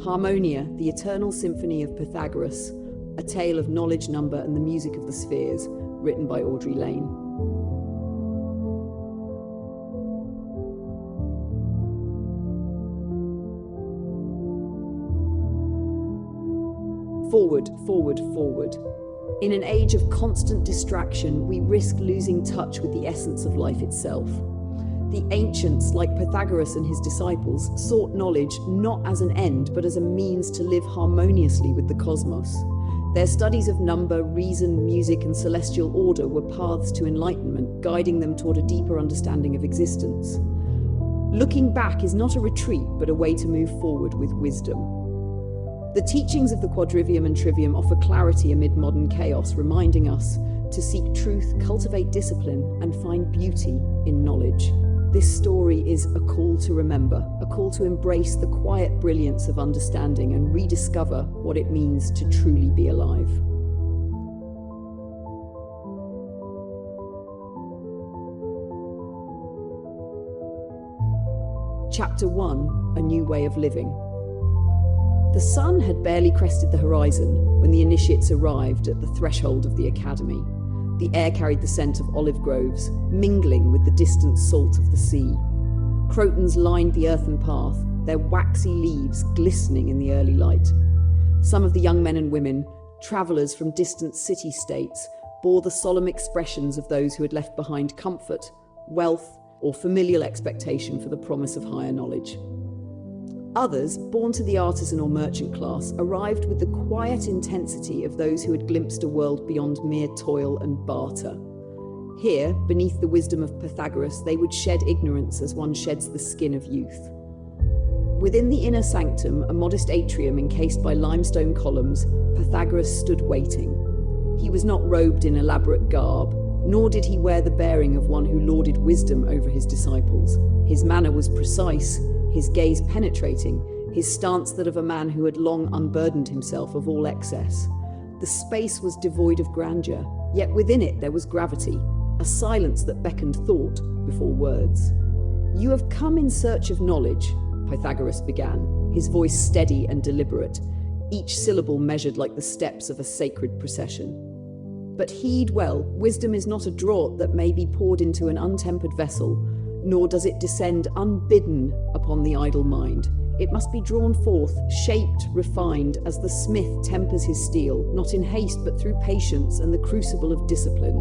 Harmonia, the Eternal Symphony of Pythagoras, a tale of knowledge, number, and the music of the spheres, written by Audrey Lane. Forward, forward, forward. In an age of constant distraction, we risk losing touch with the essence of life itself. The ancients, like Pythagoras and his disciples, sought knowledge not as an end, but as a means to live harmoniously with the cosmos. Their studies of number, reason, music, and celestial order were paths to enlightenment, guiding them toward a deeper understanding of existence. Looking back is not a retreat, but a way to move forward with wisdom. The teachings of the Quadrivium and Trivium offer clarity amid modern chaos, reminding us to seek truth, cultivate discipline, and find beauty in knowledge. This story is a call to remember, a call to embrace the quiet brilliance of understanding and rediscover what it means to truly be alive. Chapter 1: A New Way of Living. The sun had barely crested the horizon when the initiates arrived at the threshold of the academy. The air carried the scent of olive groves, mingling with the distant salt of the sea. Crotons lined the earthen path, their waxy leaves glistening in the early light. Some of the young men and women, travellers from distant city-states, bore the solemn expressions of those who had left behind comfort, wealth, or familial expectation for the promise of higher knowledge. Others, born to the artisan or merchant class, arrived with the quiet intensity of those who had glimpsed a world beyond mere toil and barter. Here, beneath the wisdom of Pythagoras, they would shed ignorance as one sheds the skin of youth. Within the inner sanctum, a modest atrium encased by limestone columns, Pythagoras stood waiting. He was not robed in elaborate garb, nor did he wear the bearing of one who lauded wisdom over his disciples. His manner was precise, his gaze penetrating, his stance that of a man who had long unburdened himself of all excess. The space was devoid of grandeur, yet within it there was gravity, a silence that beckoned thought before words. "You have come in search of knowledge," Pythagoras began, his voice steady and deliberate, each syllable measured like the steps of a sacred procession. "But heed well, wisdom is not a draught that may be poured into an untempered vessel, nor does it descend unbidden upon the idle mind. It must be drawn forth, shaped, refined, as the smith tempers his steel, not in haste but through patience and the crucible of discipline."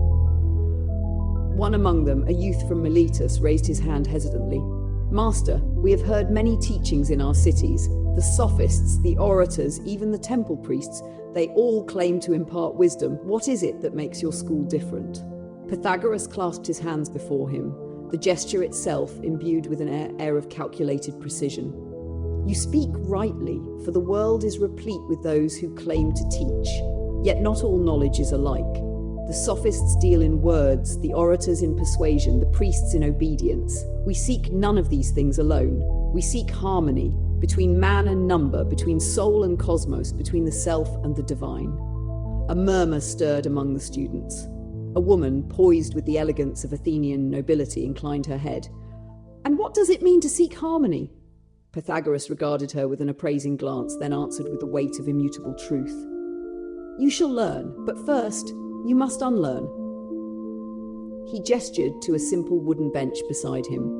One among them, a youth from Miletus, raised his hand hesitantly. "Master, we have heard many teachings in our cities. The sophists, the orators, even the temple priests, they all claim to impart wisdom. What is it that makes your school different?" Pythagoras clasped his hands before him, the gesture itself imbued with an air of calculated precision. "You speak rightly, for the world is replete with those who claim to teach. Yet not all knowledge is alike. The sophists deal in words, the orators in persuasion, the priests in obedience. We seek none of these things alone. We seek harmony, between man and number, between soul and cosmos, between the self and the divine." A murmur stirred among the students. A woman, poised with the elegance of Athenian nobility, inclined her head. "And what does it mean to seek harmony?" Pythagoras regarded her with an appraising glance, then answered with the weight of immutable truth. "You shall learn, but first, you must unlearn." He gestured to a simple wooden bench beside him.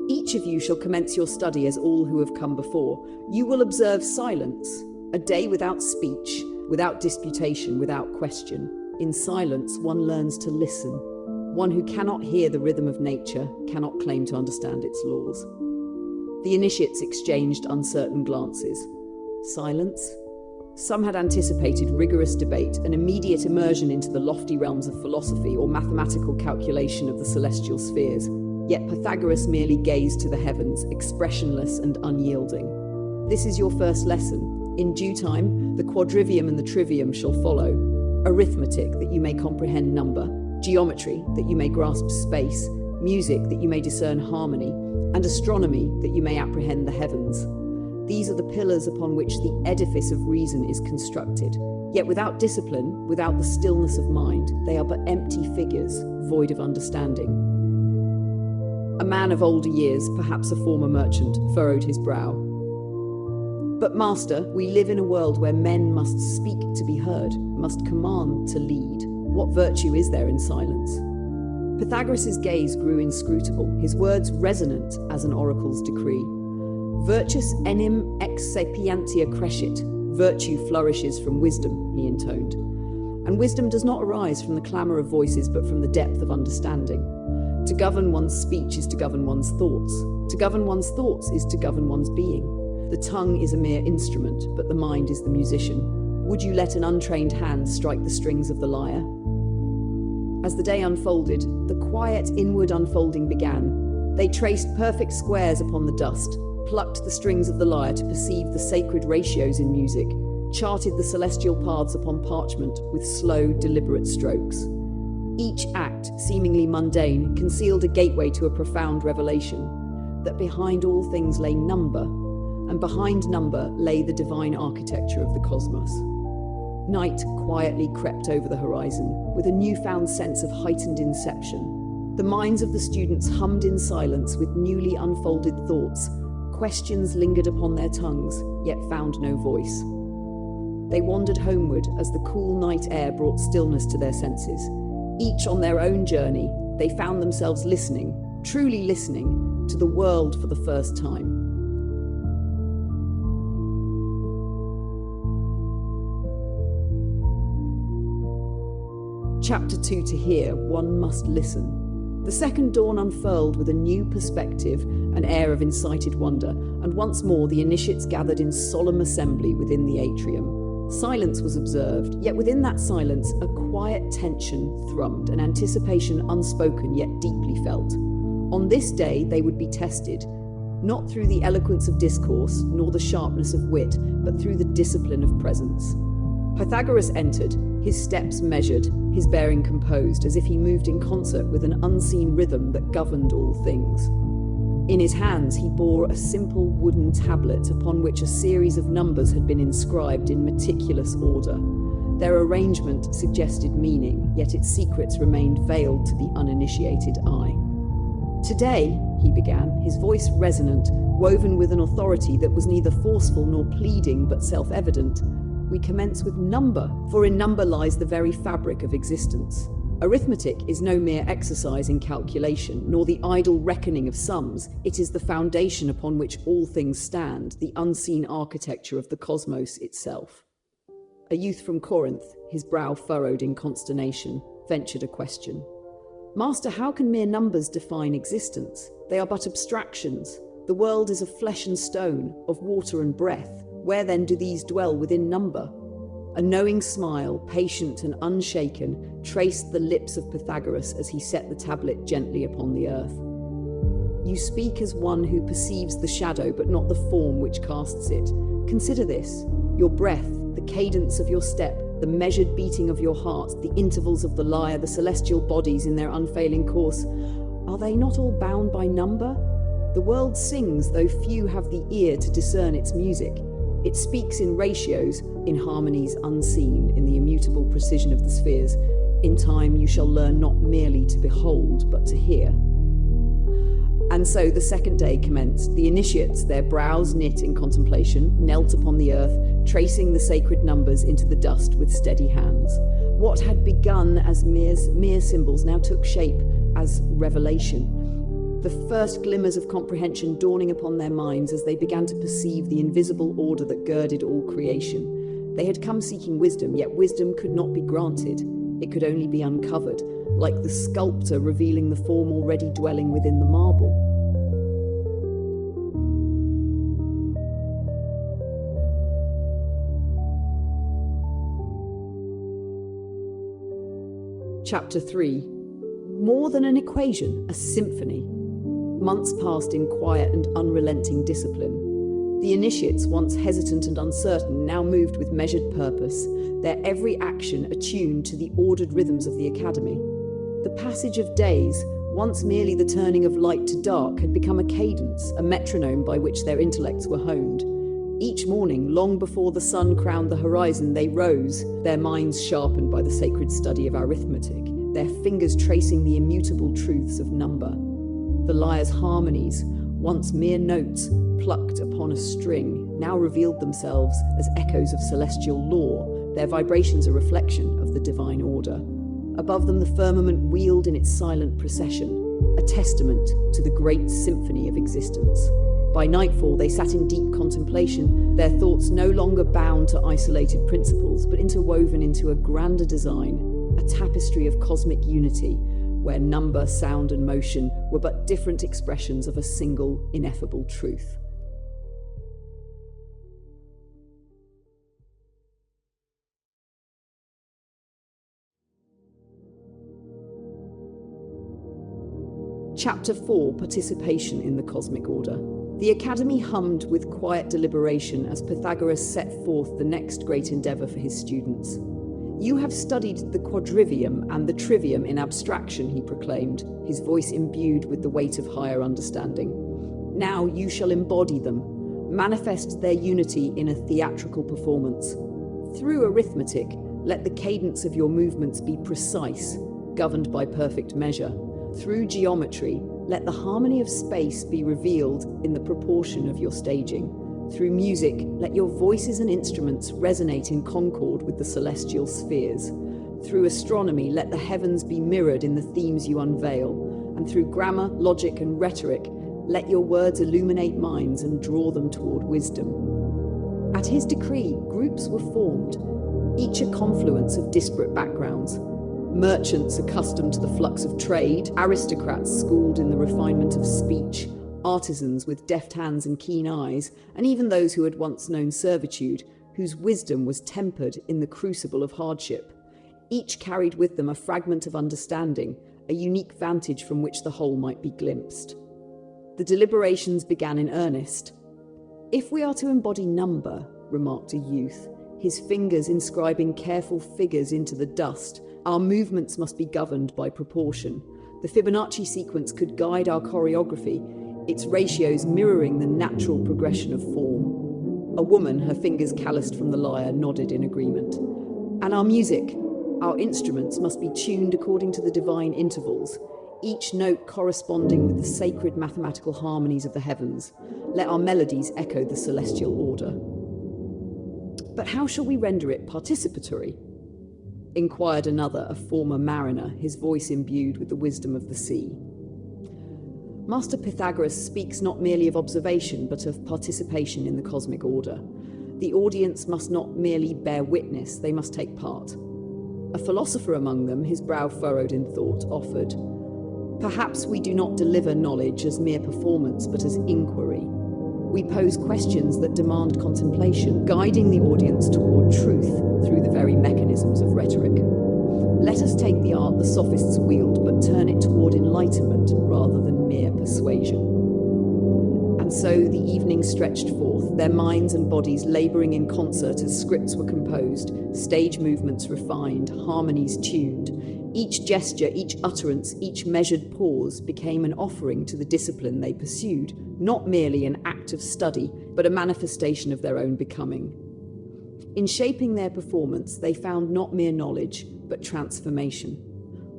"Each of you shall commence your study as all who have come before. You will observe silence, a day without speech, without disputation, without question. In silence, one learns to listen. One who cannot hear the rhythm of nature cannot claim to understand its laws." The initiates exchanged uncertain glances. Silence? Some had anticipated rigorous debate, an immediate immersion into the lofty realms of philosophy or mathematical calculation of the celestial spheres. Yet Pythagoras merely gazed to the heavens, expressionless and unyielding. "This is your first lesson. In due time, the Quadrivium and the Trivium shall follow. Arithmetic, that you may comprehend number, geometry, that you may grasp space, music, that you may discern harmony, and astronomy, that you may apprehend the heavens. These are the pillars upon which the edifice of reason is constructed. Yet without discipline, without the stillness of mind, they are but empty figures, void of understanding." A man of older years, perhaps a former merchant, furrowed his brow. But Master, we live in a world where men must speak to be heard, must command to lead. What virtue is there in silence? Pythagoras' gaze grew inscrutable, his words resonant as an oracle's decree. Virtus enim ex sapientia crescit. Virtue flourishes from wisdom, he intoned. And wisdom does not arise from the clamour of voices, but from the depth of understanding. To govern one's speech is to govern one's thoughts. To govern one's thoughts is to govern one's being. The tongue is a mere instrument, but the mind is the musician. Would you let an untrained hand strike the strings of the lyre? As the day unfolded, the quiet inward unfolding began. They traced perfect squares upon the dust, plucked the strings of the lyre to perceive the sacred ratios in music, charted the celestial paths upon parchment with slow, deliberate strokes. Each act, seemingly mundane, concealed a gateway to a profound revelation, that behind all things lay number, and behind number lay the divine architecture of the cosmos. Night quietly crept over the horizon, with a newfound sense of heightened inception. The minds of the students hummed in silence with newly unfolded thoughts. Questions lingered upon their tongues, yet found no voice. They wandered homeward as the cool night air brought stillness to their senses. Each on their own journey, they found themselves listening, truly listening, to the world for the first time. Chapter 2. To hear, one must listen. The second dawn unfurled with a new perspective, an air of incited wonder, and once more the initiates gathered in solemn assembly within the atrium. Silence was observed, yet within that silence a quiet tension thrummed, an anticipation unspoken yet deeply felt. On this day they would be tested, not through the eloquence of discourse, nor the sharpness of wit, but through the discipline of presence. Pythagoras entered, his steps measured, his bearing composed, as if he moved in concert with an unseen rhythm that governed all things. In his hands he bore a simple wooden tablet upon which a series of numbers had been inscribed in meticulous order. Their arrangement suggested meaning, yet its secrets remained veiled to the uninitiated eye. "Today," he began, his voice resonant, woven with an authority that was neither forceful nor pleading but self-evident, "we commence with number, for in number lies the very fabric of existence. Arithmetic is no mere exercise in calculation, nor the idle reckoning of sums. It is the foundation upon which all things stand, the unseen architecture of the cosmos itself." A youth from Corinth, his brow furrowed in consternation, ventured a question. "Master, how can mere numbers define existence? They are but abstractions. The world is of flesh and stone, of water and breath. Where then do these dwell within number?" A knowing smile, patient and unshaken, traced the lips of Pythagoras as he set the tablet gently upon the earth. "You speak as one who perceives the shadow but not the form which casts it. Consider this: your breath, the cadence of your step, the measured beating of your heart, the intervals of the lyre, the celestial bodies in their unfailing course. Are they not all bound by number? The world sings, though few have the ear to discern its music. It speaks in ratios, in harmonies unseen, in the immutable precision of the spheres. In time you shall learn not merely to behold, but to hear." And so the second day commenced. The initiates, their brows knit in contemplation, knelt upon the earth, tracing the sacred numbers into the dust with steady hands. What had begun as mere symbols now took shape as revelation. The first glimmers of comprehension dawning upon their minds as they began to perceive the invisible order that girded all creation. They had come seeking wisdom, yet wisdom could not be granted. It could only be uncovered, like the sculptor revealing the form already dwelling within the marble. Chapter 3. More than an equation, a symphony. Months passed in quiet and unrelenting discipline. The initiates, once hesitant and uncertain, now moved with measured purpose, their every action attuned to the ordered rhythms of the academy. The passage of days, once merely the turning of light to dark, had become a cadence, a metronome by which their intellects were honed. Each morning, long before the sun crowned the horizon, they rose, their minds sharpened by the sacred study of arithmetic, their fingers tracing the immutable truths of number. The lyre's harmonies, once mere notes plucked upon a string, now revealed themselves as echoes of celestial law, their vibrations a reflection of the divine order. Above them, the firmament wheeled in its silent procession, a testament to the great symphony of existence. By nightfall, they sat in deep contemplation, their thoughts no longer bound to isolated principles, but interwoven into a grander design, a tapestry of cosmic unity, where number, sound, and motion were but different expressions of a single, ineffable truth. Chapter 4: Participation in the Cosmic Order. The Academy hummed with quiet deliberation as Pythagoras set forth the next great endeavour for his students. "You have studied the Quadrivium and the Trivium in abstraction," he proclaimed, his voice imbued with the weight of higher understanding. "Now you shall embody them, manifest their unity in a theatrical performance. Through arithmetic, let the cadence of your movements be precise, governed by perfect measure. Through geometry, let the harmony of space be revealed in the proportion of your staging. Through music, let your voices and instruments resonate in concord with the celestial spheres. Through astronomy, let the heavens be mirrored in the themes you unveil. And through grammar, logic, and rhetoric, let your words illuminate minds and draw them toward wisdom." At his decree, groups were formed, each a confluence of disparate backgrounds. Merchants accustomed to the flux of trade, aristocrats schooled in the refinement of speech, artisans with deft hands and keen eyes, and even those who had once known servitude, whose wisdom was tempered in the crucible of hardship. Each carried with them a fragment of understanding, a unique vantage from which the whole might be glimpsed. The deliberations began in earnest. "If we are to embody number," remarked a youth, his fingers inscribing careful figures into the dust, "our movements must be governed by proportion. The Fibonacci sequence could guide our choreography, its ratios mirroring the natural progression of form." A woman, her fingers calloused from the lyre, nodded in agreement. "And our music, our instruments must be tuned according to the divine intervals, each note corresponding with the sacred mathematical harmonies of the heavens. Let our melodies echo the celestial order." "But how shall we render it participatory?" inquired another, a former mariner, his voice imbued with the wisdom of the sea. "Master Pythagoras speaks not merely of observation, but of participation in the cosmic order. The audience must not merely bear witness, they must take part." A philosopher among them, his brow furrowed in thought, offered, "Perhaps we do not deliver knowledge as mere performance, but as inquiry. We pose questions that demand contemplation, guiding the audience toward truth through the very mechanisms of rhetoric. Let us take the art the sophists wield, but turn it toward enlightenment rather than mere persuasion." And so the evening stretched forth, their minds and bodies labouring in concert as scripts were composed, stage movements refined, harmonies tuned. Each gesture, each utterance, each measured pause became an offering to the discipline they pursued, not merely an act of study, but a manifestation of their own becoming. In shaping their performance, they found not mere knowledge, but transformation.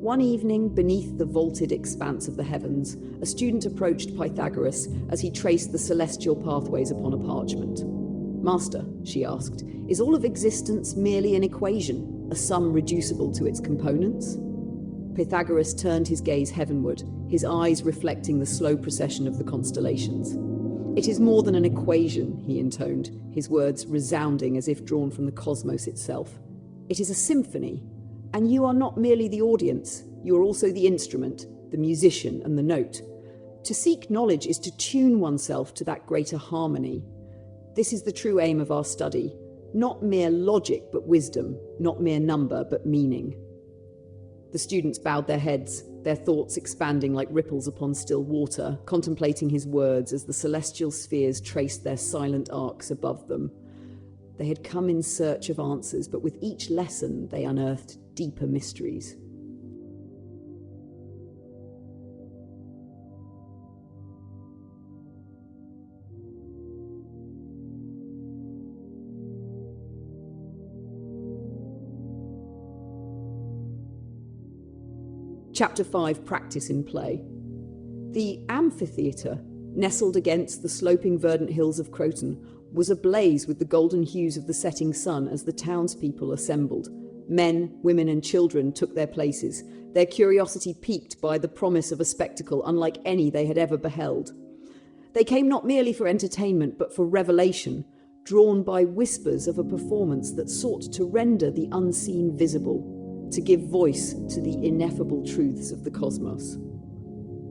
One evening, beneath the vaulted expanse of the heavens, a student approached Pythagoras as he traced the celestial pathways upon a parchment. "Master," she asked, "is all of existence merely an equation, a sum reducible to its components?" Pythagoras turned his gaze heavenward, his eyes reflecting the slow procession of the constellations. "It is more than an equation," he intoned, his words resounding as if drawn from the cosmos itself. "It is a symphony, and you are not merely the audience, you are also the instrument, the musician and the note. To seek knowledge is to tune oneself to that greater harmony. This is the true aim of our study, not mere logic but wisdom, not mere number but meaning." The students bowed their heads, their thoughts expanding like ripples upon still water, contemplating his words as the celestial spheres traced their silent arcs above them. They had come in search of answers, but with each lesson they unearthed deeper mysteries. Chapter 5: Practice in Play. The amphitheatre, nestled against the sloping verdant hills of Croton, was ablaze with the golden hues of the setting sun as the townspeople assembled. Men, women, and children took their places, their curiosity piqued by the promise of a spectacle unlike any they had ever beheld. They came not merely for entertainment, but for revelation, drawn by whispers of a performance that sought to render the unseen visible, to give voice to the ineffable truths of the cosmos.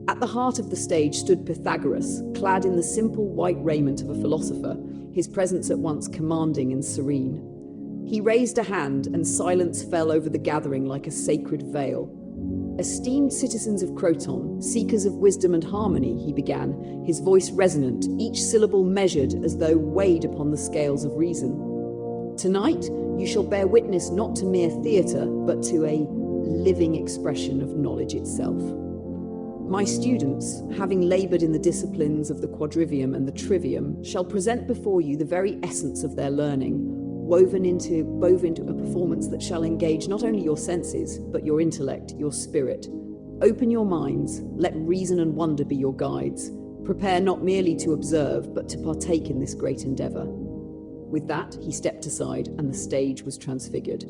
At the heart of the stage stood Pythagoras, clad in the simple white raiment of a philosopher, his presence at once commanding and serene. He raised a hand, and silence fell over the gathering like a sacred veil. "Esteemed citizens of Croton, seekers of wisdom and harmony," he began, his voice resonant, each syllable measured as though weighed upon the scales of reason. "Tonight, you shall bear witness not to mere theatre, but to a living expression of knowledge itself. My students, having laboured in the disciplines of the Quadrivium and the Trivium, shall present before you the very essence of their learning, woven into a performance that shall engage not only your senses, but your intellect, your spirit. Open your minds, let reason and wonder be your guides. Prepare not merely to observe, but to partake in this great endeavour." With that, he stepped aside, and the stage was transfigured.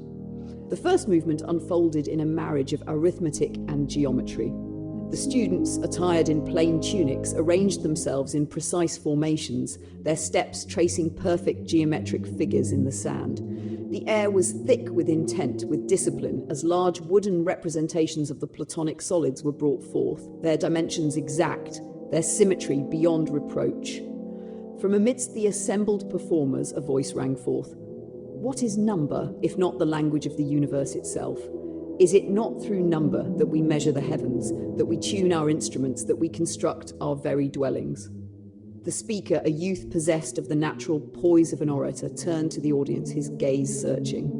The first movement unfolded in a marriage of arithmetic and geometry. The students, attired in plain tunics, arranged themselves in precise formations, their steps tracing perfect geometric figures in the sand. The air was thick with intent, with discipline, as large wooden representations of the Platonic solids were brought forth, their dimensions exact, their symmetry beyond reproach. From amidst the assembled performers, a voice rang forth. "What is number, if not the language of the universe itself? Is it not through number that we measure the heavens, that we tune our instruments, that we construct our very dwellings?" The speaker, a youth possessed of the natural poise of an orator, turned to the audience, his gaze searching.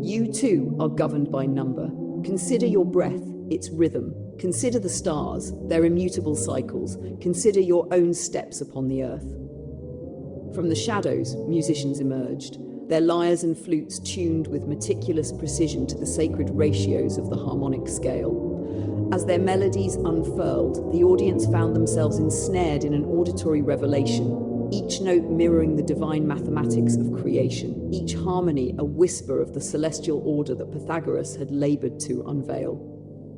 "You too are governed by number. Consider your breath, its rhythm. Consider the stars, their immutable cycles. Consider your own steps upon the earth." From the shadows, musicians emerged, their lyres and flutes tuned with meticulous precision to the sacred ratios of the harmonic scale. As their melodies unfurled, the audience found themselves ensnared in an auditory revelation, each note mirroring the divine mathematics of creation, each harmony a whisper of the celestial order that Pythagoras had laboured to unveil.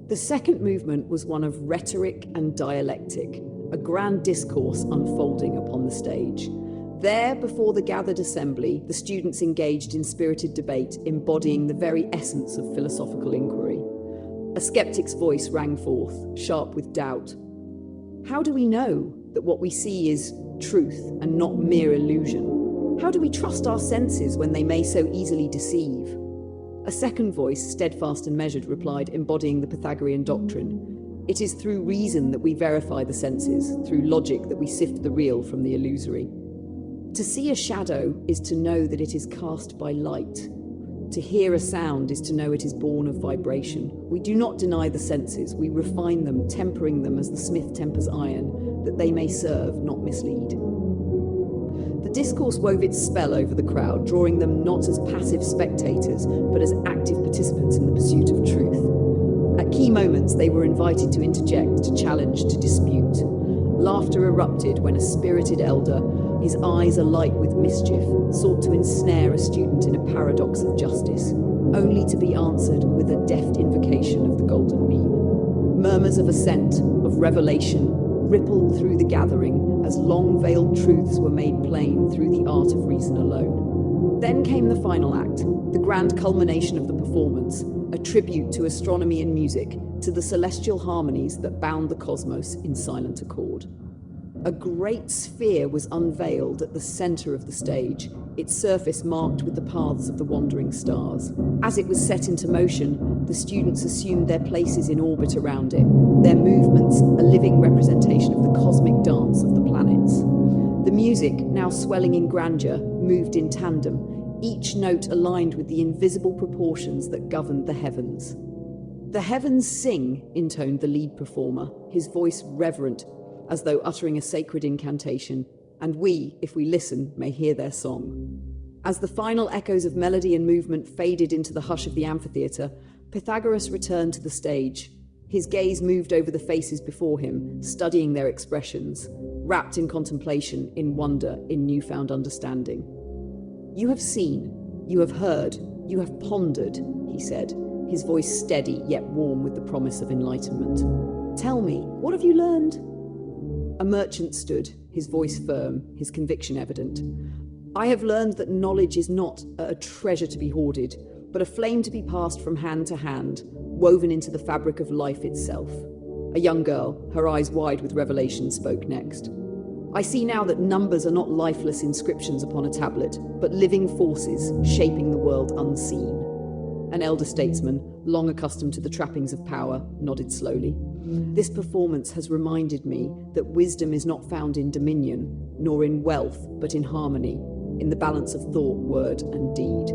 The second movement was one of rhetoric and dialectic, a grand discourse unfolding upon the stage. There, before the gathered assembly, the students engaged in spirited debate, embodying the very essence of philosophical inquiry. A skeptic's voice rang forth, sharp with doubt. "How do we know that what we see is truth and not mere illusion? How do we trust our senses when they may so easily deceive?" A second voice, steadfast and measured, replied, embodying the Pythagorean doctrine. "It is through reason that we verify the senses, through logic that we sift the real from the illusory. To see a shadow is to know that it is cast by light. To hear a sound is to know it is born of vibration. We do not deny the senses, we refine them, tempering them as the smith tempers iron, that they may serve, not mislead." The discourse wove its spell over the crowd, drawing them not as passive spectators, but as active participants in the pursuit of truth. At key moments, they were invited to interject, to challenge, to dispute. Laughter erupted when a spirited elder, his eyes alight with mischief, sought to ensnare a student in a paradox of justice, only to be answered with a deft invocation of the golden mean. Murmurs of assent, of revelation, rippled through the gathering as long-veiled truths were made plain through the art of reason alone. Then came the final act, the grand culmination of the performance, a tribute to astronomy and music, to the celestial harmonies that bound the cosmos in silent accord. A great sphere was unveiled at the centre of the stage, its surface marked with the paths of the wandering stars. As it was set into motion, the students assumed their places in orbit around it, their movements a living representation of the cosmic dance of the planets. The music, now swelling in grandeur, moved in tandem, each note aligned with the invisible proportions that governed the heavens. "The heavens sing," intoned the lead performer, his voice reverent, as though uttering a sacred incantation, "and we, if we listen, may hear their song." As the final echoes of melody and movement faded into the hush of the amphitheatre, Pythagoras returned to the stage. His gaze moved over the faces before him, studying their expressions. wrapped in contemplation, in wonder, in newfound understanding. "You have seen, you have heard, you have pondered," he said, his voice steady yet warm with the promise of enlightenment. "Tell me, what have you learned?" A merchant stood, his voice firm, his conviction evident. "I have learned that knowledge is not a treasure to be hoarded, but a flame to be passed from hand to hand, woven into the fabric of life itself." A young girl, her eyes wide with revelation, spoke next. "I see now that numbers are not lifeless inscriptions upon a tablet, but living forces shaping the world unseen." An elder statesman, long accustomed to the trappings of power, nodded slowly. "This performance has reminded me that wisdom is not found in dominion, nor in wealth, but in harmony, in the balance of thought, word, and deed."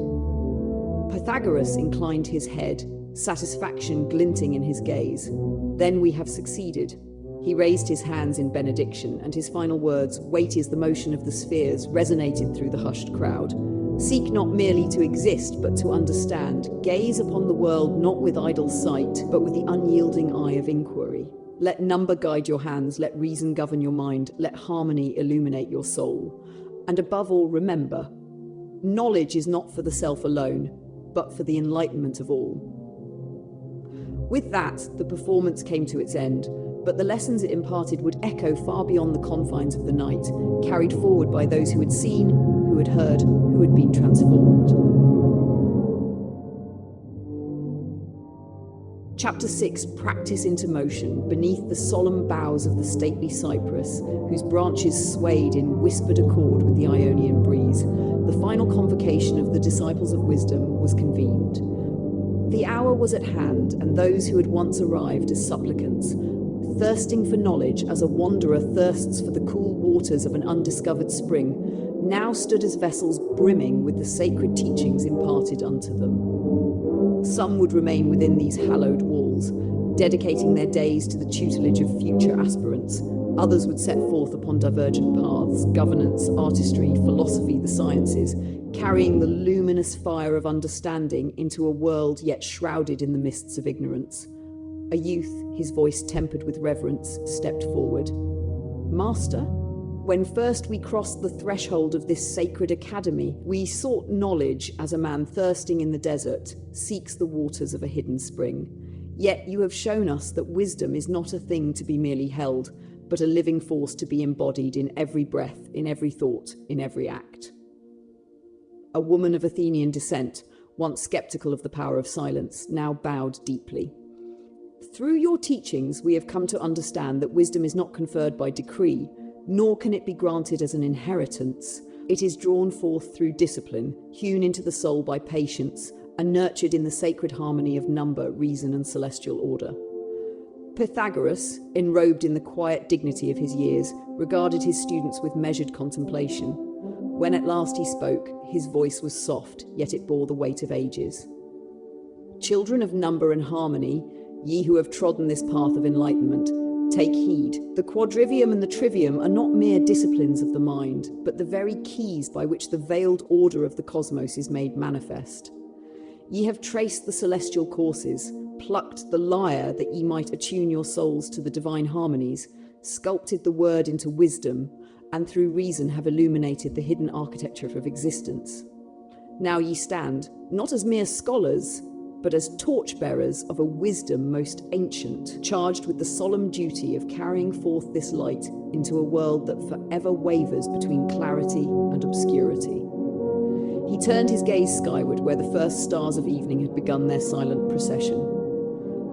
Pythagoras inclined his head, satisfaction glinting in his gaze. "Then we have succeeded." He raised his hands in benediction, and his final words, weighty as the motion of the spheres, resonated through the hushed crowd. "Seek not merely to exist, but to understand. Gaze upon the world not with idle sight, but with the unyielding eye of inquiry. Let number guide your hands, let reason govern your mind, let harmony illuminate your soul. And above all, remember, knowledge is not for the self alone, but for the enlightenment of all." With that, the performance came to its end, but the lessons it imparted would echo far beyond the confines of the night, carried forward by those who had seen, who had heard, who had been transformed. Chapter 6, Practice into Motion, beneath the solemn boughs of the stately cypress, whose branches swayed in whispered accord with the Ionian breeze, the final convocation of the disciples of wisdom was convened. The hour was at hand, and those who had once arrived as supplicants, thirsting for knowledge as a wanderer thirsts for the cool waters of an undiscovered spring, now stood as vessels brimming with the sacred teachings imparted unto them. Some would remain within these hallowed walls, dedicating their days to the tutelage of future aspirants. Others would set forth upon divergent paths, governance, artistry, philosophy, the sciences, carrying the luminous fire of understanding into a world yet shrouded in the mists of ignorance. A youth, his voice tempered with reverence, stepped forward. "Master, when first we crossed the threshold of this sacred academy, we sought knowledge as a man thirsting in the desert seeks the waters of a hidden spring. Yet you have shown us that wisdom is not a thing to be merely held, but a living force to be embodied in every breath, in every thought, in every act." A woman of Athenian descent, once skeptical of the power of silence, now bowed deeply. "Through your teachings, we have come to understand that wisdom is not conferred by decree, nor can it be granted as an inheritance. It is drawn forth through discipline, hewn into the soul by patience, and nurtured in the sacred harmony of number, reason, and celestial order." Pythagoras, enrobed in the quiet dignity of his years, regarded his students with measured contemplation. When at last he spoke, his voice was soft, yet it bore the weight of ages. "Children of number and harmony, ye who have trodden this path of enlightenment, take heed. The Quadrivium and the Trivium are not mere disciplines of the mind, but the very keys by which the veiled order of the cosmos is made manifest. Ye have traced the celestial courses, plucked the lyre that ye might attune your souls to the divine harmonies, sculpted the word into wisdom, and through reason have illuminated the hidden architecture of existence. Now ye stand, not as mere scholars, but as torchbearers of a wisdom most ancient, charged with the solemn duty of carrying forth this light into a world that forever wavers between clarity and obscurity." He turned his gaze skyward, where the first stars of evening had begun their silent procession.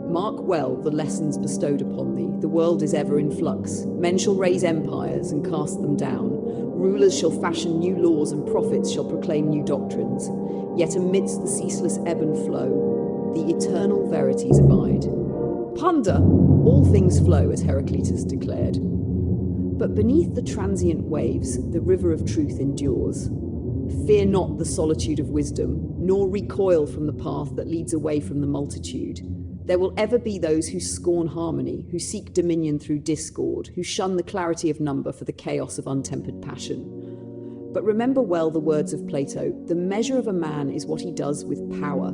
"Mark well the lessons bestowed upon thee. The world is ever in flux. Men shall raise empires and cast them down. Rulers shall fashion new laws and prophets shall proclaim new doctrines. Yet amidst the ceaseless ebb and flow, the eternal verities abide. Ponder, all things flow, as Heraclitus declared. But beneath the transient waves, the river of truth endures. Fear not the solitude of wisdom, nor recoil from the path that leads away from the multitude. There will ever be those who scorn harmony, who seek dominion through discord, who shun the clarity of number for the chaos of untempered passion. But remember well the words of Plato, the measure of a man is what he does with power.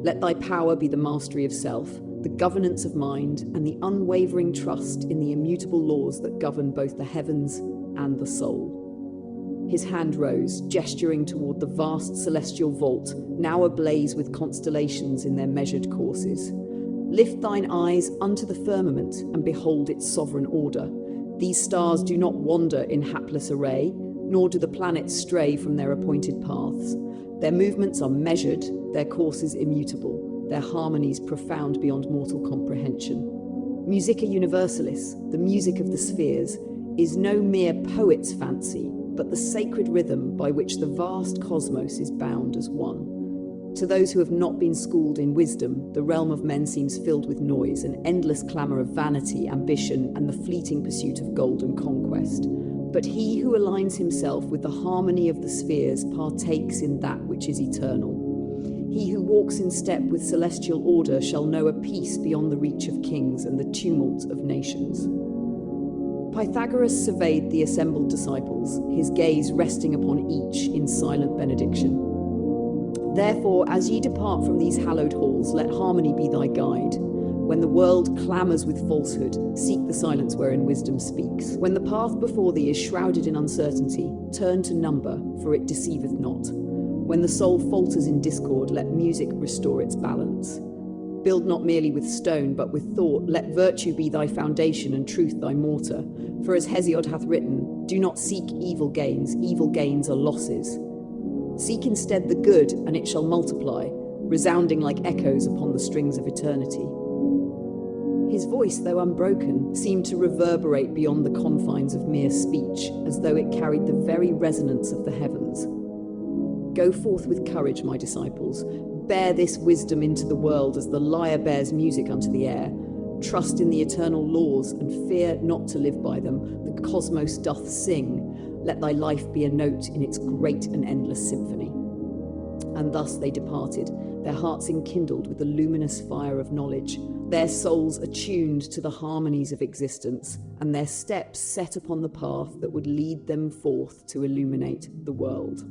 Let thy power be the mastery of self, the governance of mind, and the unwavering trust in the immutable laws that govern both the heavens and the soul. His hand rose, gesturing toward the vast celestial vault, now ablaze with constellations in their measured courses. Lift thine eyes unto the firmament, and behold its sovereign order. These stars do not wander in hapless array, nor do the planets stray from their appointed paths. Their movements are measured, their courses immutable, their harmonies profound beyond mortal comprehension. Musica Universalis, the music of the spheres, is no mere poet's fancy, but the sacred rhythm by which the vast cosmos is bound as one. To those who have not been schooled in wisdom, the realm of men seems filled with noise, an endless clamour of vanity, ambition, and the fleeting pursuit of gold and conquest. But he who aligns himself with the harmony of the spheres partakes in that which is eternal. He who walks in step with celestial order shall know a peace beyond the reach of kings and the tumult of nations. Pythagoras surveyed the assembled disciples, his gaze resting upon each in silent benediction. Therefore, as ye depart from these hallowed halls, let harmony be thy guide. When the world clamours with falsehood, seek the silence wherein wisdom speaks. When the path before thee is shrouded in uncertainty, turn to number, for it deceiveth not. When the soul falters in discord, let music restore its balance. Build not merely with stone, but with thought. Let virtue be thy foundation and truth thy mortar. For as Hesiod hath written, do not seek evil gains are losses. Seek instead the good, and it shall multiply, resounding like echoes upon the strings of eternity. His voice, though unbroken, seemed to reverberate beyond the confines of mere speech, as though it carried the very resonance of the heavens. Go forth with courage, my disciples. Bear this wisdom into the world as the lyre bears music unto the air. Trust in the eternal laws, and fear not to live by them. The cosmos doth sing. Let thy life be a note in its great and endless symphony. And thus they departed, their hearts enkindled with the luminous fire of knowledge, their souls attuned to the harmonies of existence, and their steps set upon the path that would lead them forth to illuminate the world.